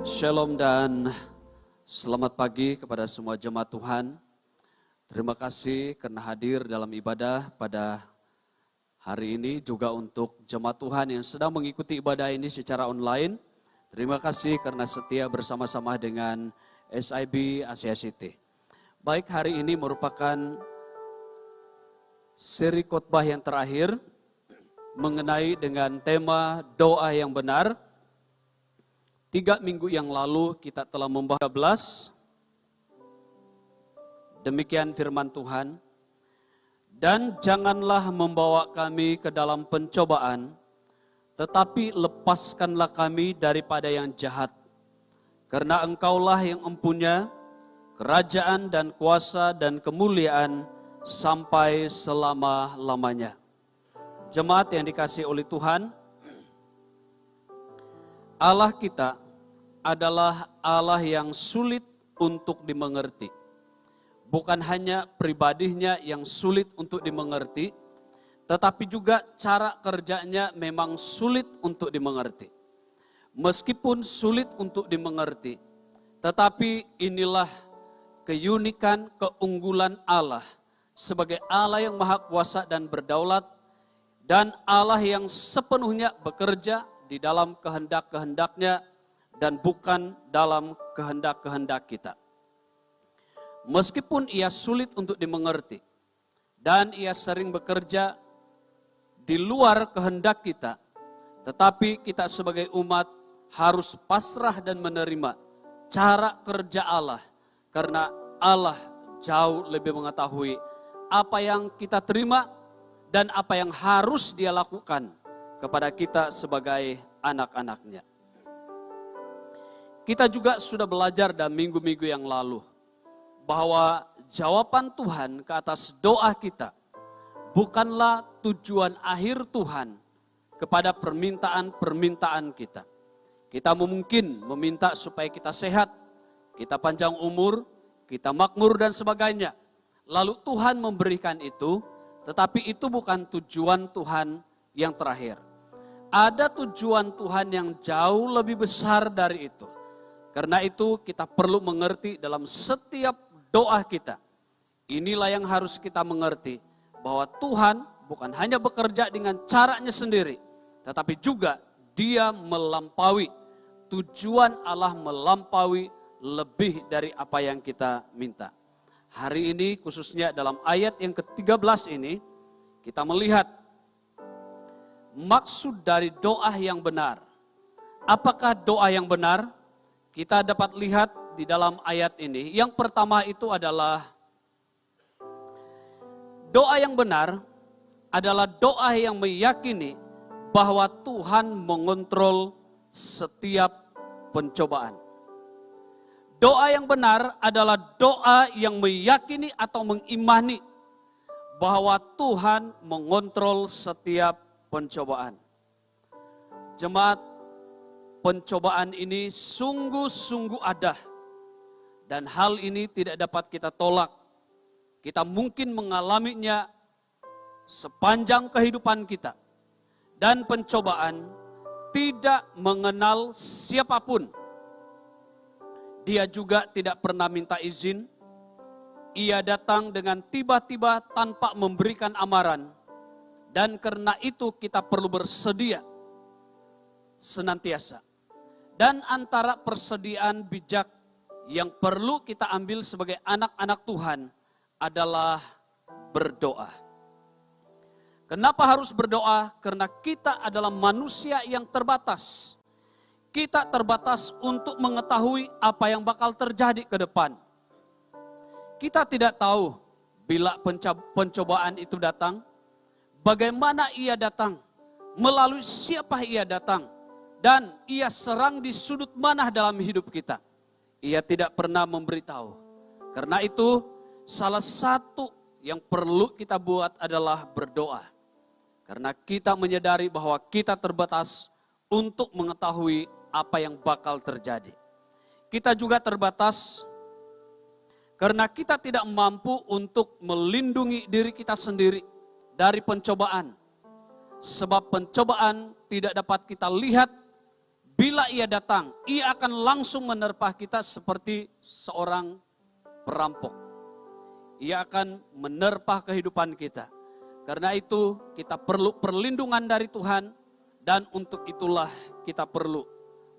Shalom dan selamat pagi kepada semua jemaat Tuhan. Terima kasih karena hadir dalam ibadah pada hari ini, juga untuk jemaat Tuhan yang sedang mengikuti ibadah ini secara online. Terima kasih karena setia bersama-sama dengan SIB Asia City. Baik, hari ini merupakan seri khotbah yang terakhir mengenai dengan tema doa yang benar. 3 minggu yang lalu kita telah membahas demikian firman Tuhan. Dan janganlah membawa kami ke dalam pencobaan, tetapi lepaskanlah kami daripada yang jahat. Karena Engkaulah yang empunya kerajaan dan kuasa dan kemuliaan sampai selama-lamanya. Jemaat yang dikasihi oleh Tuhan, Allah kita adalah Allah yang sulit untuk dimengerti. Bukan hanya pribadinya yang sulit untuk dimengerti, tetapi juga cara kerjanya memang sulit untuk dimengerti. Meskipun sulit untuk dimengerti, tetapi inilah keunikan, keunggulan Allah sebagai Allah yang maha kuasa dan berdaulat, dan Allah yang sepenuhnya bekerja di dalam kehendak-kehendaknya dan bukan dalam kehendak-kehendak kita. Meskipun ia sulit untuk dimengerti dan ia sering bekerja di luar kehendak kita, tetapi kita sebagai umat harus pasrah dan menerima cara kerja Allah, karena Allah jauh lebih mengetahui apa yang kita terima dan apa yang harus Dia lakukan kepada kita sebagai anak-anaknya. Kita juga sudah belajar dalam minggu-minggu yang lalu bahwa jawaban Tuhan ke atas doa kita bukanlah tujuan akhir Tuhan kepada permintaan-permintaan kita. Kita mungkin meminta supaya kita sehat, kita panjang umur, kita makmur dan sebagainya. Lalu Tuhan memberikan itu, tetapi itu bukan tujuan Tuhan yang terakhir. Ada tujuan Tuhan yang jauh lebih besar dari itu. Karena itu kita perlu mengerti dalam setiap doa kita. Inilah yang harus kita mengerti, bahwa Tuhan bukan hanya bekerja dengan caranya sendiri, tetapi juga Dia melampaui. Tujuan Allah melampaui lebih dari apa yang kita minta. Hari ini khususnya dalam ayat yang ke-13 ini, kita melihat maksud dari doa yang benar. Apakah doa yang benar? Kita dapat lihat di dalam ayat ini. Yang pertama itu adalah doa yang benar adalah doa yang meyakini bahwa Tuhan mengontrol setiap pencobaan. Doa yang benar adalah doa yang meyakini atau mengimani bahwa Tuhan mengontrol setiap pencobaan. Jemaat, pencobaan ini sungguh-sungguh ada. Dan hal ini tidak dapat kita tolak. Kita mungkin mengalaminya sepanjang kehidupan kita. Dan pencobaan tidak mengenal siapapun. Dia juga tidak pernah minta izin. Ia datang dengan tiba-tiba tanpa memberikan amaran. Dan karena itu kita perlu bersedia senantiasa. Dan antara persediaan bijak yang perlu kita ambil sebagai anak-anak Tuhan adalah berdoa. Kenapa harus berdoa? Karena kita adalah manusia yang terbatas. Kita terbatas untuk mengetahui apa yang bakal terjadi ke depan. Kita tidak tahu bila pencobaan itu datang, bagaimana ia datang, melalui siapa ia datang, dan ia serang di sudut mana dalam hidup kita. Ia tidak pernah memberitahu. Karena itu salah satu yang perlu kita buat adalah berdoa. Karena kita menyadari bahwa kita terbatas untuk mengetahui apa yang bakal terjadi. Kita juga terbatas karena kita tidak mampu untuk melindungi diri kita sendiri dari pencobaan. Sebab pencobaan tidak dapat kita lihat bila ia datang, ia akan langsung menerpa kita seperti seorang perampok. Ia akan menerpa kehidupan kita. Karena itu kita perlu perlindungan dari Tuhan dan untuk itulah kita perlu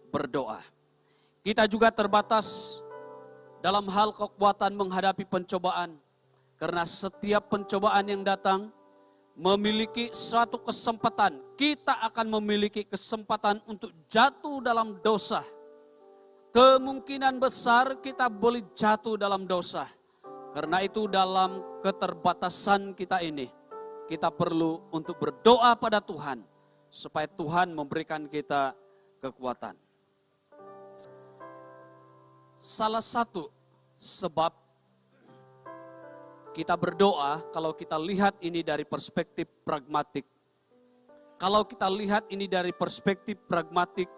berdoa. Kita juga terbatas dalam hal kekuatan menghadapi pencobaan. Karena setiap pencobaan yang datang memiliki suatu kesempatan. Kita akan memiliki kesempatan untuk jatuh dalam dosa. Kemungkinan besar kita boleh jatuh dalam dosa. Karena itu dalam keterbatasan kita ini, kita perlu untuk berdoa pada Tuhan. Supaya Tuhan memberikan kita kekuatan. Salah satu sebab kita berdoa, kalau kita lihat ini dari perspektif pragmatik. Kalau kita lihat ini dari perspektif pragmatik,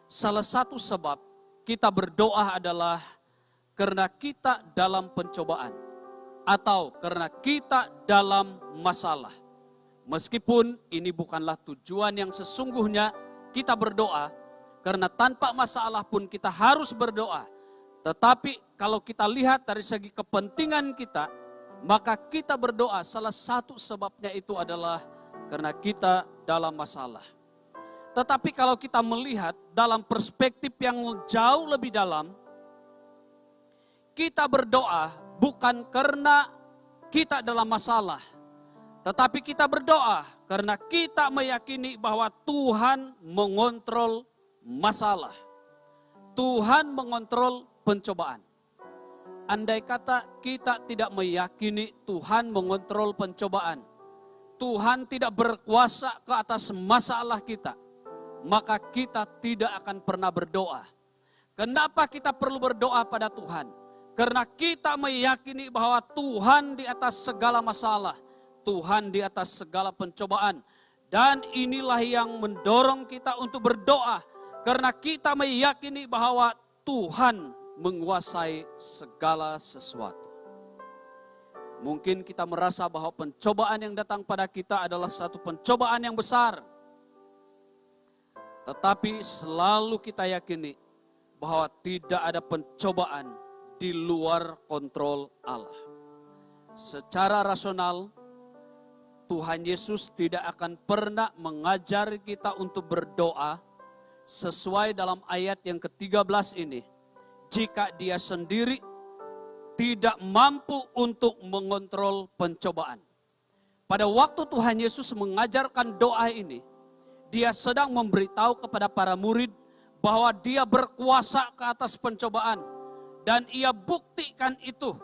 salah satu sebab kita berdoa adalah karena kita dalam pencobaan. Atau karena kita dalam masalah. Meskipun ini bukanlah tujuan yang sesungguhnya kita berdoa. Karena tanpa masalah pun kita harus berdoa. Tetapi kalau kita lihat dari segi kepentingan kita, maka kita berdoa, salah satu sebabnya itu adalah karena kita dalam masalah. Tetapi kalau kita melihat dalam perspektif yang jauh lebih dalam, kita berdoa bukan karena kita dalam masalah. Tetapi kita berdoa karena kita meyakini bahwa Tuhan mengontrol masalah. Tuhan mengontrol pencobaan. Andai kata kita tidak meyakini Tuhan mengontrol pencobaan, Tuhan tidak berkuasa ke atas masalah kita, maka kita tidak akan pernah berdoa. Kenapa kita perlu berdoa pada Tuhan? Karena kita meyakini bahwa Tuhan di atas segala masalah, Tuhan di atas segala pencobaan. Dan inilah yang mendorong kita untuk berdoa, karena kita meyakini bahwa Tuhan menguasai segala sesuatu. Mungkin kita merasa bahwa pencobaan yang datang pada kita adalah satu pencobaan yang besar. Tetapi selalu kita yakini bahwa tidak ada pencobaan di luar kontrol Allah. Secara rasional, Tuhan Yesus tidak akan pernah mengajar kita untuk berdoa sesuai dalam ayat yang ke-13 ini. Jika dia sendiri tidak mampu untuk mengontrol pencobaan. Pada waktu Tuhan Yesus mengajarkan doa ini, dia sedang memberitahu kepada para murid bahwa dia berkuasa ke atas pencobaan. Dan ia buktikan itu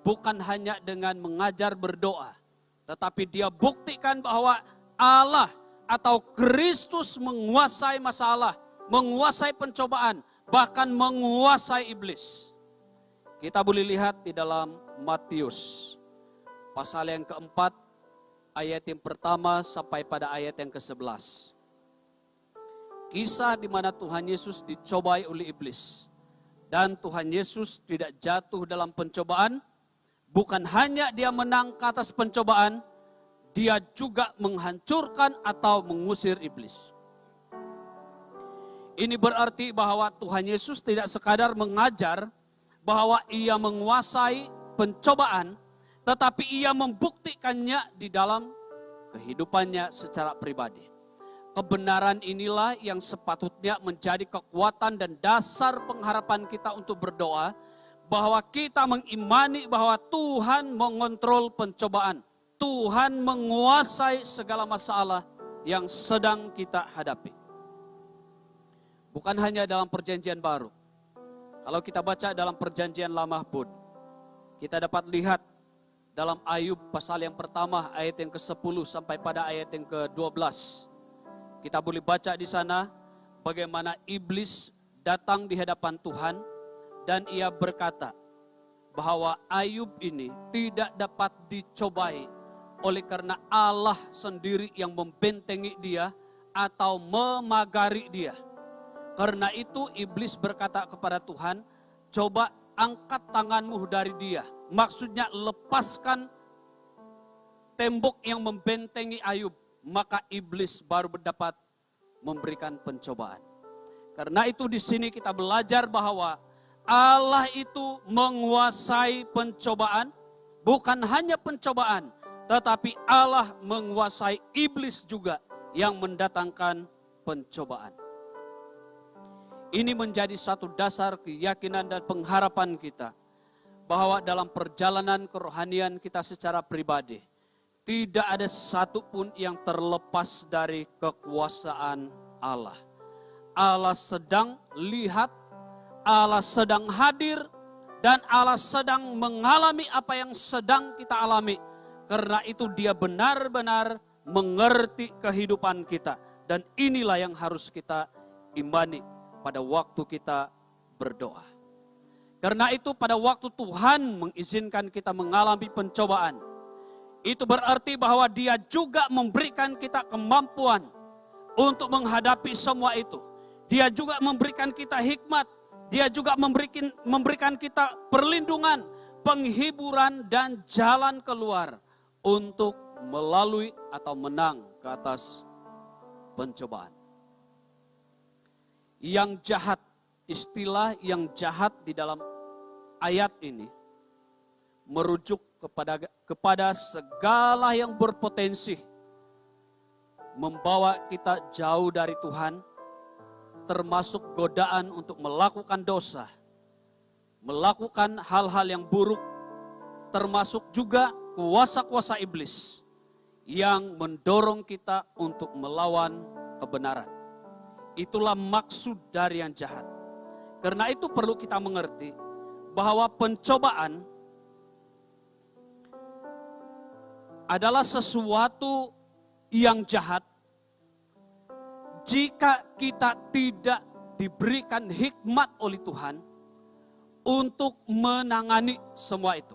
bukan hanya dengan mengajar berdoa. Tetapi dia buktikan bahwa Allah atau Kristus menguasai masalah, menguasai pencobaan, bahkan menguasai iblis. Kita boleh lihat di dalam Matius pasal yang keempat, ayat yang pertama sampai pada ayat yang ke-11. Kisah di mana Tuhan Yesus dicobai oleh iblis. Dan Tuhan Yesus tidak jatuh dalam pencobaan. Bukan hanya dia menang ke atas pencobaan, dia juga menghancurkan atau mengusir iblis. Ini berarti bahwa Tuhan Yesus tidak sekadar mengajar bahwa ia menguasai pencobaan, tetapi ia membuktikannya di dalam kehidupannya secara pribadi. Kebenaran inilah yang sepatutnya menjadi kekuatan dan dasar pengharapan kita untuk berdoa, bahwa kita mengimani bahwa Tuhan mengontrol pencobaan. Tuhan menguasai segala masalah yang sedang kita hadapi. Bukan hanya dalam perjanjian baru. Kalau kita baca dalam perjanjian lama pun, kita dapat lihat dalam Ayub pasal yang pertama ayat yang ke-10 sampai pada ayat yang ke-12. Kita boleh baca di sana bagaimana iblis datang di hadapan Tuhan dan ia berkata bahwa Ayub ini tidak dapat dicobai oleh karena Allah sendiri yang membentengi dia atau memagari dia. Karena itu iblis berkata kepada Tuhan, coba angkat tanganmu dari dia. Maksudnya lepaskan tembok yang membentengi Ayub. Maka iblis baru dapat memberikan pencobaan. Karena itu di sini kita belajar bahwa Allah itu menguasai pencobaan, bukan hanya pencobaan, tetapi Allah menguasai iblis juga yang mendatangkan pencobaan. Ini menjadi satu dasar keyakinan dan pengharapan kita bahwa dalam perjalanan kerohanian kita secara pribadi tidak ada satupun yang terlepas dari kekuasaan Allah. Allah sedang lihat, Allah sedang hadir, dan Allah sedang mengalami apa yang sedang kita alami. Karena itu Dia benar-benar mengerti kehidupan kita. Dan inilah yang harus kita imani pada waktu kita berdoa. Karena itu pada waktu Tuhan mengizinkan kita mengalami pencobaan, itu berarti bahwa Dia juga memberikan kita kemampuan untuk menghadapi semua itu. Dia juga memberikan kita hikmat, Dia juga memberikan kita perlindungan, penghiburan dan jalan keluar untuk melalui atau menang ke atas pencobaan. Yang jahat, istilah yang jahat di dalam ayat ini merujuk kepada segala yang berpotensi membawa kita jauh dari Tuhan, termasuk godaan untuk melakukan dosa, melakukan hal-hal yang buruk, termasuk juga kuasa-kuasa iblis yang mendorong kita untuk melawan kebenaran. Itulah maksud dari yang jahat. Karena itu perlu kita mengerti bahwa pencobaan adalah sesuatu yang jahat jika kita tidak diberikan hikmat oleh Tuhan untuk menangani semua itu.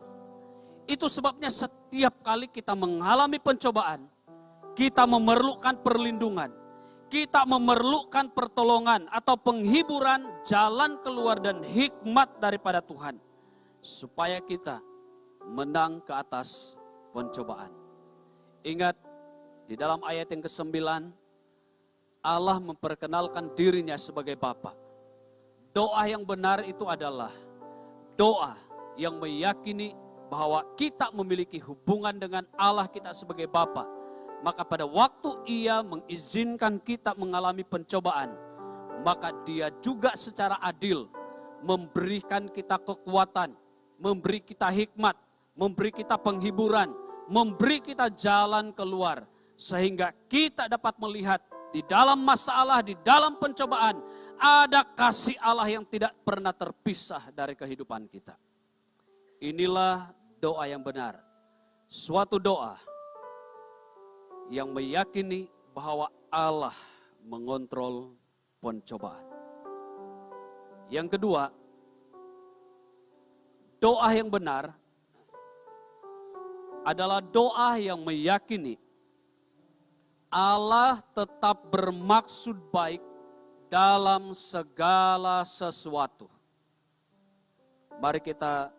Itu sebabnya setiap kali kita mengalami pencobaan, kita memerlukan perlindungan, kita memerlukan pertolongan atau penghiburan, jalan keluar dan hikmat daripada Tuhan. Supaya kita menang ke atas pencobaan. Ingat, di dalam ayat yang ke-9, Allah memperkenalkan dirinya sebagai Bapa. Doa yang benar itu adalah doa yang meyakini bahwa kita memiliki hubungan dengan Allah kita sebagai Bapa. Maka pada waktu Ia mengizinkan kita mengalami pencobaan, maka Dia juga secara adil memberikan kita kekuatan, memberi kita hikmat, memberi kita penghiburan, memberi kita jalan keluar. Sehingga kita dapat melihat di dalam masalah, di dalam pencobaan, ada kasih Allah yang tidak pernah terpisah dari kehidupan kita. Inilah doa yang benar. Suatu doa yang meyakini bahwa Allah mengontrol pencobaan. Yang kedua, doa yang benar adalah doa yang meyakini Allah tetap bermaksud baik dalam segala sesuatu. Mari kita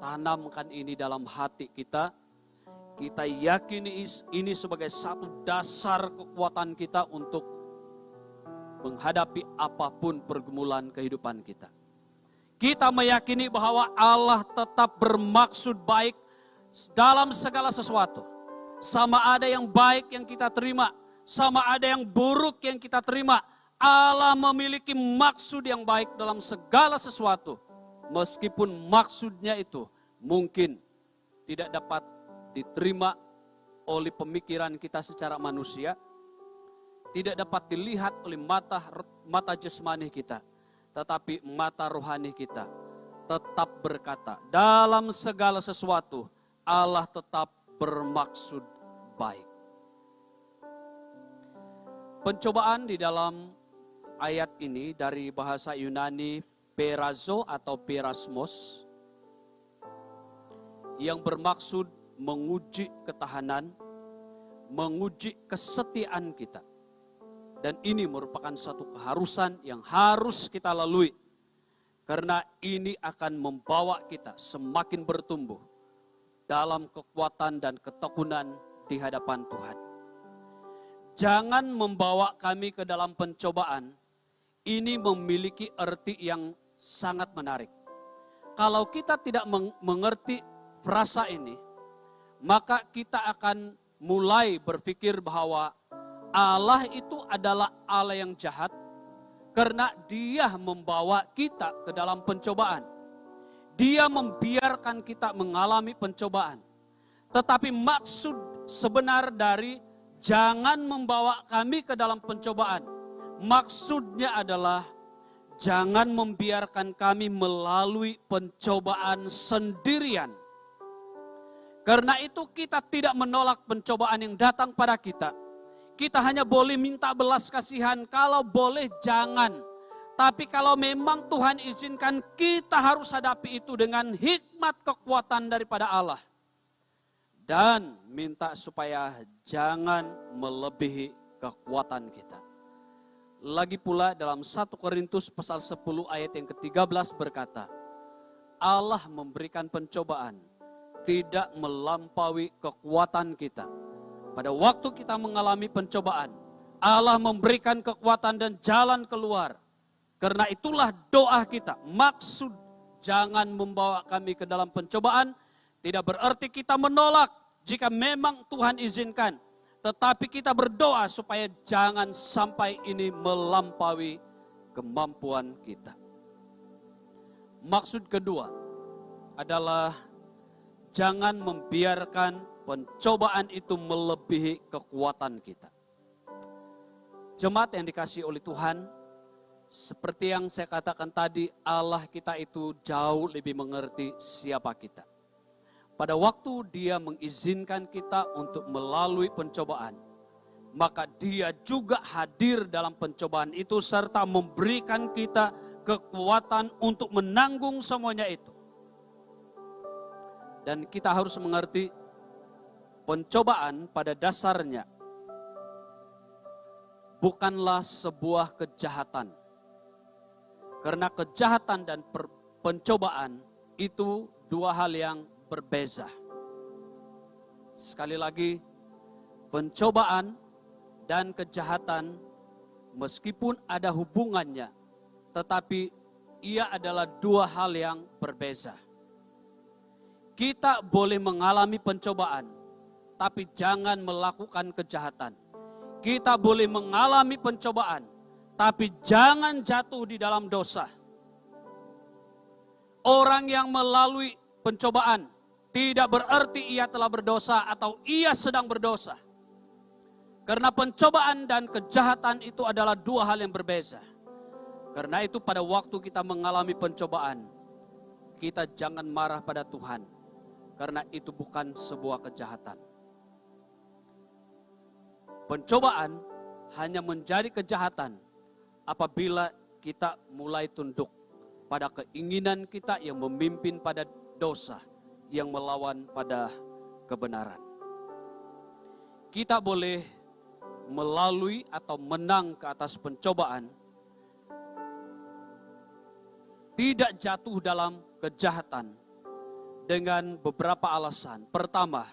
tanamkan ini dalam hati kita. Kita yakini ini sebagai satu dasar kekuatan kita untuk menghadapi apapun pergumulan kehidupan kita. Kita meyakini bahwa Allah tetap bermaksud baik dalam segala sesuatu. Sama ada yang baik yang kita terima, sama ada yang buruk yang kita terima. Allah memiliki maksud yang baik dalam segala sesuatu. Meskipun maksudnya itu mungkin tidak dapat diterima oleh pemikiran kita secara manusia, tidak dapat dilihat oleh mata jasmani kita, tetapi mata rohani kita tetap berkata, dalam segala sesuatu Allah tetap bermaksud baik. Pencobaan di dalam ayat ini dari bahasa Yunani perazo atau perasmos, yang bermaksud menguji ketahanan, menguji kesetiaan kita. Dan ini merupakan satu keharusan yang harus kita lalui. Karena ini akan membawa kita semakin bertumbuh dalam kekuatan dan ketekunan di hadapan Tuhan. Jangan membawa kami ke dalam pencobaan ini memiliki arti yang sangat menarik. Kalau kita tidak mengerti frasa ini, maka kita akan mulai berpikir bahwa Allah itu adalah Allah yang jahat karena Dia membawa kita ke dalam pencobaan. Dia membiarkan kita mengalami pencobaan. Tetapi maksud sebenar dari jangan membawa kami ke dalam pencobaan, maksudnya adalah jangan membiarkan kami melalui pencobaan sendirian. Karena itu kita tidak menolak pencobaan yang datang pada kita. Kita hanya boleh minta belas kasihan, kalau boleh jangan. Tapi kalau memang Tuhan izinkan, kita harus hadapi itu dengan hikmat kekuatan daripada Allah. Dan minta supaya jangan melebihi kekuatan kita. Lagi pula dalam 1 Korintus pasal 10 ayat yang ke-13 berkata, Allah memberikan pencobaan tidak melampaui kekuatan kita. Pada waktu kita mengalami pencobaan, Allah memberikan kekuatan dan jalan keluar. Karena itulah doa kita. Maksud jangan membawa kami ke dalam pencobaan tidak berarti kita menolak jika memang Tuhan izinkan. Tetapi kita berdoa supaya jangan sampai ini melampaui kemampuan kita. Maksud kedua adalah jangan membiarkan pencobaan itu melebihi kekuatan kita. Jemaat yang dikasihi oleh Tuhan, seperti yang saya katakan tadi, Allah kita itu jauh lebih mengerti siapa kita. Pada waktu Dia mengizinkan kita untuk melalui pencobaan, maka Dia juga hadir dalam pencobaan itu serta memberikan kita kekuatan untuk menanggung semuanya itu. Dan kita harus mengerti pencobaan pada dasarnya bukanlah sebuah kejahatan. Karena kejahatan dan pencobaan itu dua hal yang berbeza. Sekali lagi, pencobaan dan kejahatan meskipun ada hubungannya, tetapi ia adalah dua hal yang berbeza. Kita boleh mengalami pencobaan, tapi jangan melakukan kejahatan. Kita boleh mengalami pencobaan, tapi jangan jatuh di dalam dosa. Orang yang melalui pencobaan tidak berarti ia telah berdosa atau ia sedang berdosa. Karena pencobaan dan kejahatan itu adalah dua hal yang berbeza. Karena itu pada waktu kita mengalami pencobaan, kita jangan marah pada Tuhan. Karena itu bukan sebuah kejahatan. Pencobaan hanya menjadi kejahatan apabila kita mulai tunduk pada keinginan kita yang memimpin pada dosa yang melawan pada kebenaran. Kita boleh melalui atau menang ke atas pencobaan, tidak jatuh dalam kejahatan dengan beberapa alasan. Pertama,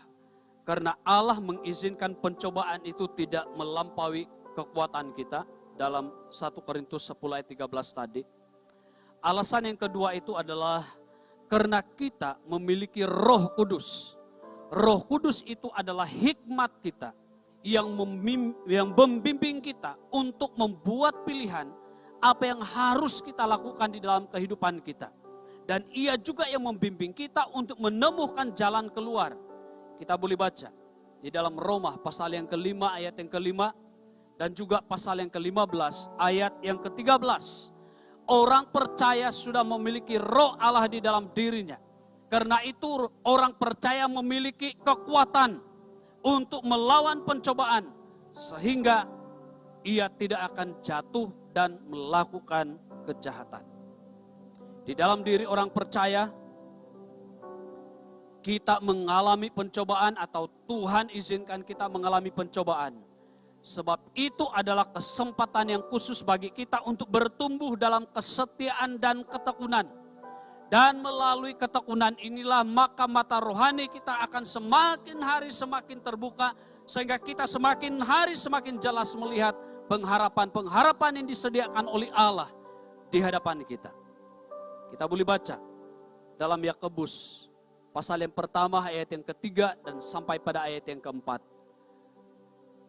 karena Allah mengizinkan pencobaan itu tidak melampaui kekuatan kita dalam 1 Korintus 10 ayat 13 tadi. Alasan yang kedua itu adalah karena kita memiliki Roh Kudus. Roh Kudus itu adalah hikmat kita yang membimbing kita untuk membuat pilihan apa yang harus kita lakukan di dalam kehidupan kita. Dan ia juga yang membimbing kita untuk menemukan jalan keluar. Kita boleh baca di dalam Roma pasal yang kelima ayat yang kelima dan juga pasal yang ke-15 ayat yang ke-13. Orang percaya sudah memiliki Roh Allah di dalam dirinya. Karena itu orang percaya memiliki kekuatan untuk melawan pencobaan sehingga ia tidak akan jatuh dan melakukan kejahatan. Di dalam diri orang percaya, kita mengalami pencobaan atau Tuhan izinkan kita mengalami pencobaan. Sebab itu adalah kesempatan yang khusus bagi kita untuk bertumbuh dalam kesetiaan dan ketekunan. Dan melalui ketekunan inilah maka mata rohani kita akan semakin hari semakin terbuka. Sehingga kita semakin hari semakin jelas melihat pengharapan yang disediakan oleh Allah di hadapan kita. Kita boleh baca dalam Yakobus pasal yang pertama ayat yang ketiga dan sampai pada ayat yang keempat.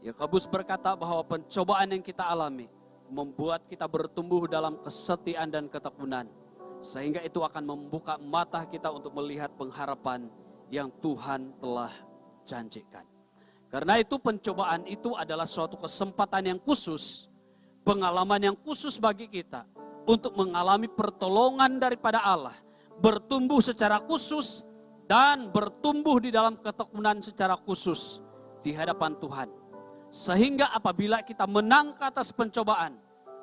Yakobus berkata bahwa pencobaan yang kita alami membuat kita bertumbuh dalam kesetiaan dan ketekunan. Sehingga itu akan membuka mata kita untuk melihat pengharapan yang Tuhan telah janjikan. Karena itu pencobaan itu adalah suatu kesempatan yang khusus, pengalaman yang khusus bagi kita untuk mengalami pertolongan daripada Allah, bertumbuh secara khusus dan bertumbuh di dalam ketekunan secara khusus di hadapan Tuhan. Sehingga apabila kita menang ke atas pencobaan,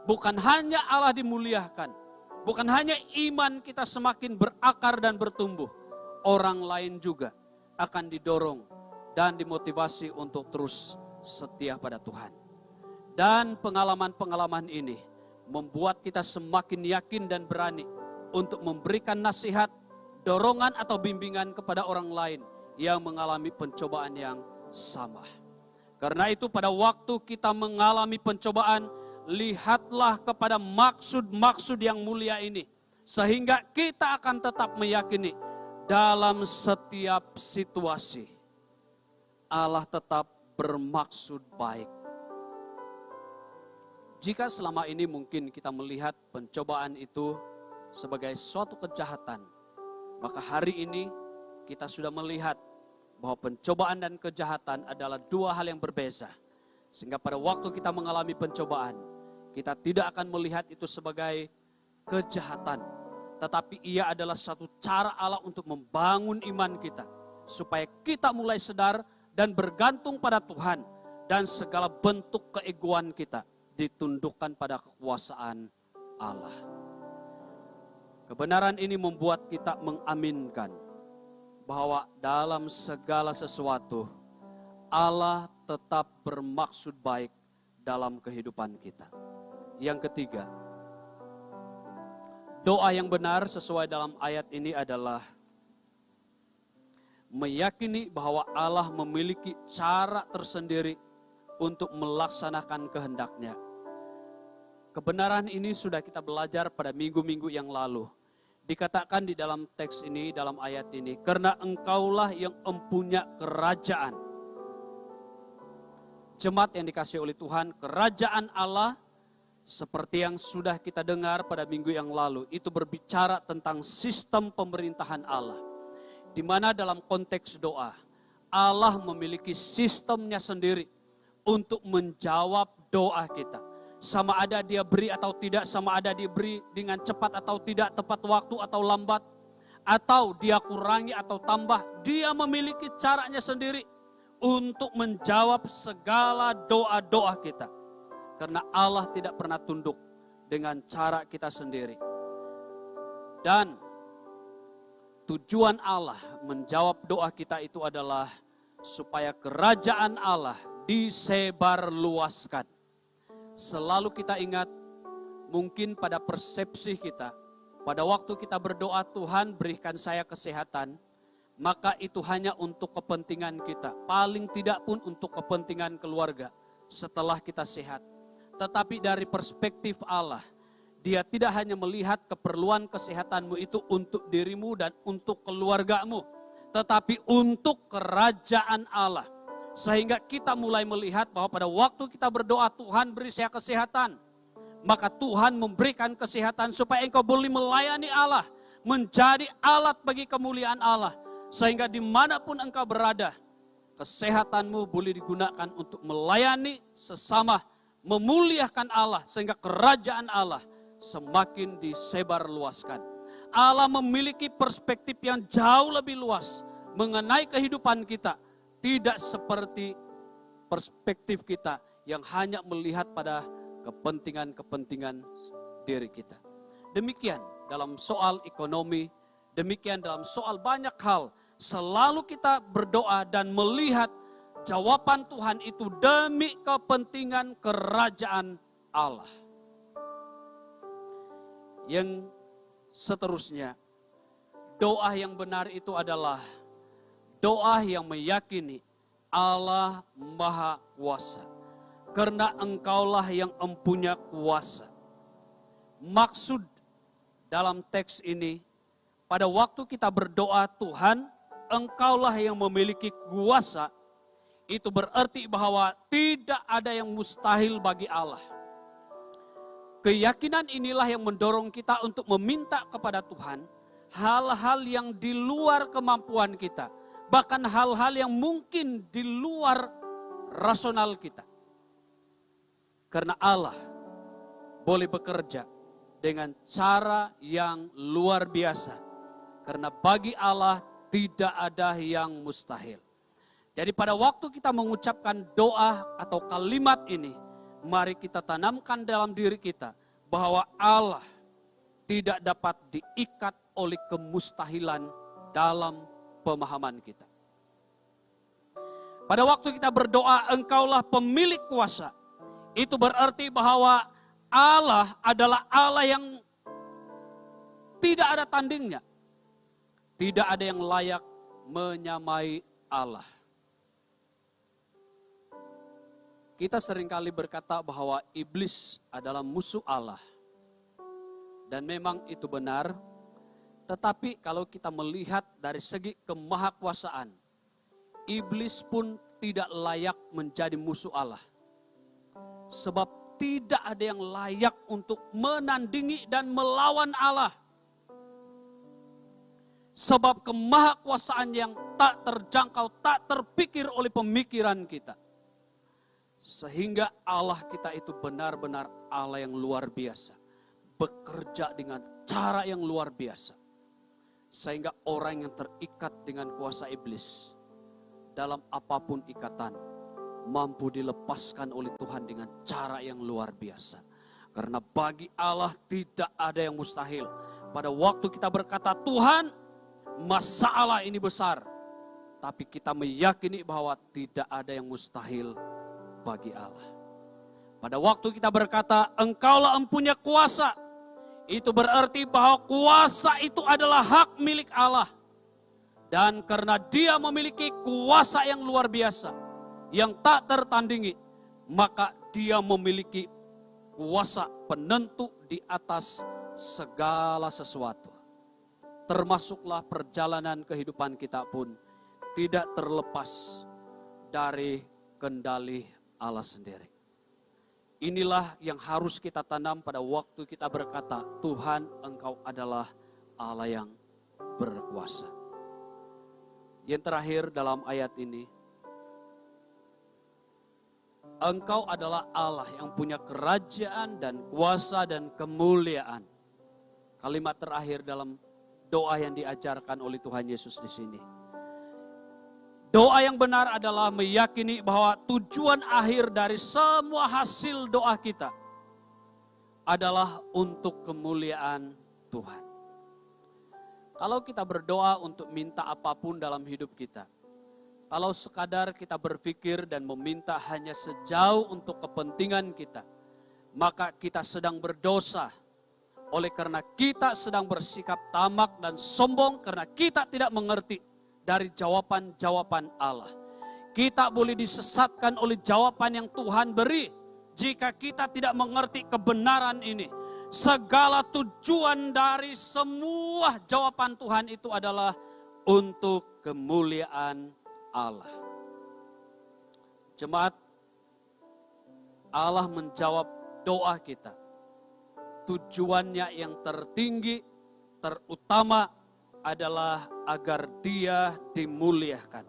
bukan hanya Allah dimuliakan, bukan hanya iman kita semakin berakar dan bertumbuh, orang lain juga akan didorong dan dimotivasi untuk terus setia pada Tuhan. Dan pengalaman-pengalaman ini membuat kita semakin yakin dan berani untuk memberikan nasihat, dorongan atau bimbingan kepada orang lain yang mengalami pencobaan yang sama. Karena itu pada waktu kita mengalami pencobaan, lihatlah kepada maksud-maksud yang mulia ini. Sehingga kita akan tetap meyakini dalam setiap situasi Allah tetap bermaksud baik. Jika selama ini mungkin kita melihat pencobaan itu sebagai suatu kejahatan, maka hari ini kita sudah melihat bahwa pencobaan dan kejahatan adalah dua hal yang berbeza. Sehingga pada waktu kita mengalami pencobaan, kita tidak akan melihat itu sebagai kejahatan. Tetapi ia adalah satu cara Allah untuk membangun iman kita. Supaya kita mulai sadar dan bergantung pada Tuhan. Dan segala bentuk keegoan kita ditundukkan pada kekuasaan Allah. Kebenaran ini membuat kita mengaminkan bahwa dalam segala sesuatu Allah tetap bermaksud baik dalam kehidupan kita. Yang ketiga, doa yang benar sesuai dalam ayat ini adalah meyakini bahwa Allah memiliki cara tersendiri untuk melaksanakan kehendaknya. Kebenaran ini sudah kita belajar pada minggu-minggu yang lalu. Dikatakan di dalam teks ini, dalam ayat ini, karena engkaulah yang empunya kerajaan. Jemaat yang dikasihi oleh Tuhan, kerajaan Allah seperti yang sudah kita dengar pada minggu yang lalu, itu berbicara tentang sistem pemerintahan Allah. Di mana dalam konteks doa, Allah memiliki sistemnya sendiri untuk menjawab doa kita. Sama ada dia beri atau tidak, sama ada dia beri dengan cepat atau tidak, tepat waktu atau lambat, atau dia kurangi atau tambah. Dia memiliki caranya sendiri untuk menjawab segala doa-doa kita. Karena Allah tidak pernah tunduk dengan cara kita sendiri. Dan tujuan Allah menjawab doa kita itu adalah supaya kerajaan Allah disebarluaskan. Selalu kita ingat, mungkin pada persepsi kita, pada waktu kita berdoa, Tuhan berikan saya kesehatan, maka itu hanya untuk kepentingan kita. Paling tidak pun untuk kepentingan keluarga setelah kita sehat. Tetapi dari perspektif Allah, Dia tidak hanya melihat keperluan kesehatanmu itu untuk dirimu dan untuk keluargamu, tetapi untuk kerajaan Allah. Sehingga kita mulai melihat bahwa pada waktu kita berdoa, Tuhan beri saya kesehatan. Maka Tuhan memberikan kesehatan supaya engkau boleh melayani Allah. Menjadi alat bagi kemuliaan Allah. Sehingga dimanapun engkau berada, kesehatanmu boleh digunakan untuk melayani sesama, memuliakan Allah. Sehingga kerajaan Allah semakin disebarluaskan. Allah memiliki perspektif yang jauh lebih luas mengenai kehidupan kita. Tidak seperti perspektif kita yang hanya melihat pada kepentingan-kepentingan diri kita. Demikian dalam soal ekonomi, demikian dalam soal banyak hal. Selalu kita berdoa dan melihat jawaban Tuhan itu demi kepentingan kerajaan Allah. Yang seterusnya, doa yang benar itu adalah doa yang meyakini Allah Maha Kuasa. karena Engkaulah yang empunya kuasa. Maksud dalam teks ini, pada waktu kita berdoa, Tuhan, Engkaulah yang memiliki kuasa, itu berarti bahwa tidak ada yang mustahil bagi Allah. Keyakinan inilah yang mendorong kita untuk meminta kepada Tuhan hal-hal yang di luar kemampuan kita, bahkan hal-hal yang mungkin di luar rasional kita. Karena Allah boleh bekerja dengan cara yang luar biasa. Karena bagi Allah tidak ada yang mustahil. Jadi pada waktu kita mengucapkan doa atau kalimat ini, mari kita tanamkan dalam diri kita bahwa Allah tidak dapat diikat oleh kemustahilan dalam pemahaman kita. Pada waktu kita berdoa, Engkaulah pemilik kuasa. Itu berarti bahwa Allah adalah Allah yang tidak ada tandingnya. Tidak ada yang layak menyamai Allah. Kita seringkali berkata bahwa iblis adalah musuh Allah. Dan memang itu benar. Tetapi kalau kita melihat dari segi kemahakuasaan, iblis pun tidak layak menjadi musuh Allah. Sebab tidak ada yang layak untuk menandingi dan melawan Allah. Sebab kemahakuasaan yang tak terjangkau, tak terpikir oleh pemikiran kita. Sehingga Allah kita itu benar-benar Allah yang luar biasa. Bekerja dengan cara yang luar biasa. Sehingga orang yang terikat dengan kuasa iblis, dalam apapun ikatan, mampu dilepaskan oleh Tuhan dengan cara yang luar biasa. Karena bagi Allah tidak ada yang mustahil. Pada waktu kita berkata, Tuhan, masalah ini besar. Tapi kita meyakini bahwa tidak ada yang mustahil bagi Allah. Pada waktu kita berkata, Engkaulah empunya kuasa. Itu berarti bahwa kuasa itu adalah hak milik Allah. Dan karena Dia memiliki kuasa yang luar biasa, yang tak tertandingi, maka Dia memiliki kuasa penentu di atas segala sesuatu. Termasuklah perjalanan kehidupan kita pun tidak terlepas dari kendali Allah sendiri. Inilah yang harus kita tanam pada waktu kita berkata, Tuhan, Engkau adalah Allah yang berkuasa. Yang terakhir dalam ayat ini, Engkau adalah Allah yang punya kerajaan dan kuasa dan kemuliaan. Kalimat terakhir dalam doa yang diajarkan oleh Tuhan Yesus di sini. Doa yang benar adalah meyakini bahwa tujuan akhir dari semua hasil doa kita adalah untuk kemuliaan Tuhan. Kalau kita berdoa untuk minta apapun dalam hidup kita, kalau sekadar kita berpikir dan meminta hanya sejauh untuk kepentingan kita, maka kita sedang berdosa. Oleh karena kita sedang bersikap tamak dan sombong karena kita tidak mengerti dari jawaban-jawaban Allah. Kita boleh disesatkan oleh jawaban yang Tuhan beri jika kita tidak mengerti kebenaran ini. Segala tujuan dari semua jawaban Tuhan itu adalah untuk kemuliaan Allah. Jemaat, Allah menjawab doa kita. Tujuannya yang tertinggi, terutama adalah agar Dia dimuliakan.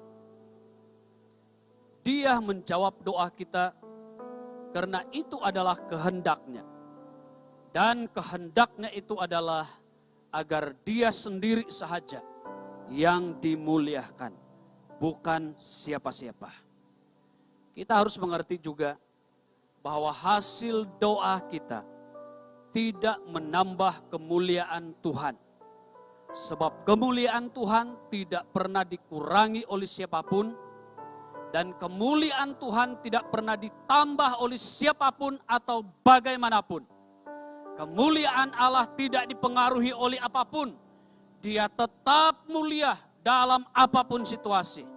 Dia menjawab doa kita karena itu adalah kehendak-Nya. Dan kehendak-Nya itu adalah agar Dia sendiri sahaja yang dimuliakan, bukan siapa-siapa. Kita harus mengerti juga bahwa hasil doa kita tidak menambah kemuliaan Tuhan. Sebab kemuliaan Tuhan tidak pernah dikurangi oleh siapapun. Dan kemuliaan Tuhan tidak pernah ditambah oleh siapapun atau bagaimanapun. Kemuliaan Allah tidak dipengaruhi oleh apapun. Dia tetap mulia dalam apapun situasi.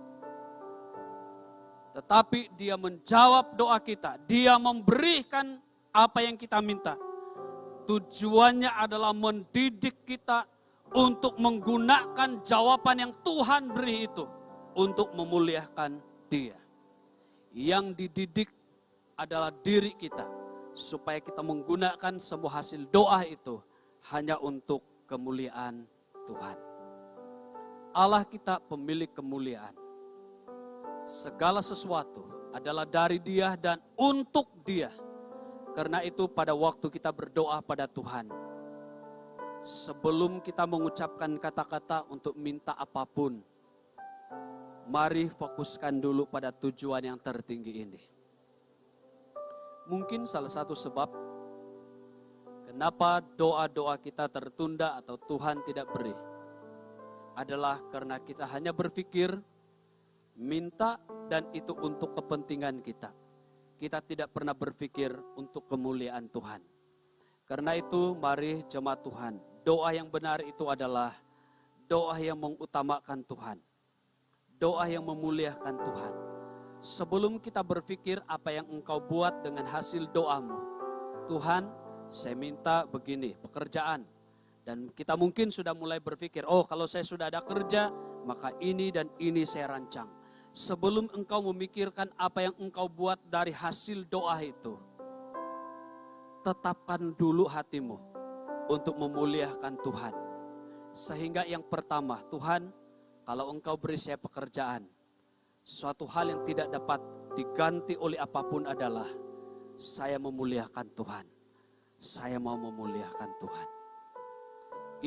tetapi Dia menjawab doa kita. Dia memberikan apa yang kita minta. Tujuannya adalah mendidik kita untuk menggunakan jawaban yang Tuhan beri itu untuk memuliakan Dia. Yang dididik adalah diri kita, supaya kita menggunakan semua hasil doa itu hanya untuk kemuliaan Tuhan. Allah kita pemilik kemuliaan. Segala sesuatu adalah dari Dia dan untuk Dia. Karena itu pada waktu kita berdoa pada Tuhan, sebelum kita mengucapkan kata-kata untuk minta apapun, mari fokuskan dulu pada tujuan yang tertinggi ini. Mungkin salah satu sebab kenapa doa-doa kita tertunda atau Tuhan tidak beri adalah karena kita hanya berpikir minta dan itu untuk kepentingan kita. Kita tidak pernah berpikir untuk kemuliaan Tuhan. Karena itu mari jemaat Tuhan, doa yang benar itu adalah doa yang mengutamakan Tuhan. Doa yang memuliakan Tuhan. Sebelum kita berpikir apa yang engkau buat dengan hasil doamu. Tuhan, saya minta begini, pekerjaan. Dan kita mungkin sudah mulai berpikir, oh kalau saya sudah ada kerja, maka ini dan ini saya rancang. Sebelum engkau memikirkan apa yang engkau buat dari hasil doa itu, tetapkan dulu hatimu untuk memuliakan Tuhan. Sehingga yang pertama, Tuhan, kalau engkau beri saya pekerjaan, suatu hal yang tidak dapat diganti oleh apapun adalah saya memuliakan Tuhan. Saya mau memuliakan Tuhan.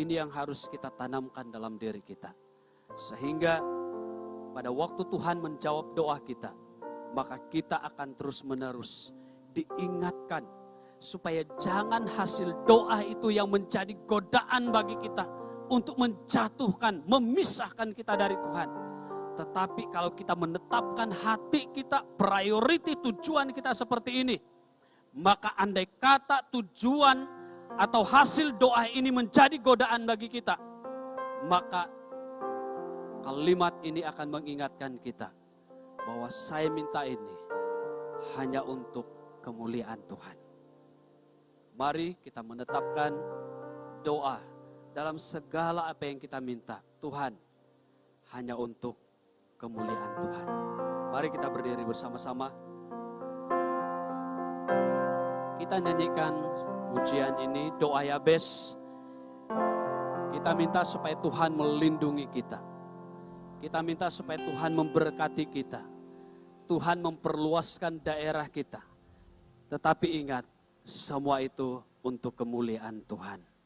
Ini yang harus kita tanamkan dalam diri kita. Sehingga pada waktu Tuhan menjawab doa kita, maka kita akan terus-menerus diingatkan supaya jangan hasil doa itu yang menjadi godaan bagi kita untuk menjatuhkan, memisahkan kita dari Tuhan. Tetapi kalau kita menetapkan hati kita, priority tujuan kita seperti ini, maka andai kata tujuan atau hasil doa ini menjadi godaan bagi kita, maka kalimat ini akan mengingatkan kita bahwa saya minta ini hanya untuk kemuliaan Tuhan. Mari kita menetapkan doa dalam segala apa yang kita minta. Tuhan, hanya untuk kemuliaan Tuhan. Mari kita berdiri bersama-sama. Kita nyanyikan pujian ini, doa Yabes. Kita minta supaya Tuhan melindungi kita. Kita minta supaya Tuhan memberkati kita. Tuhan memperluaskan daerah kita. Tetapi ingat, semua itu untuk kemuliaan Tuhan.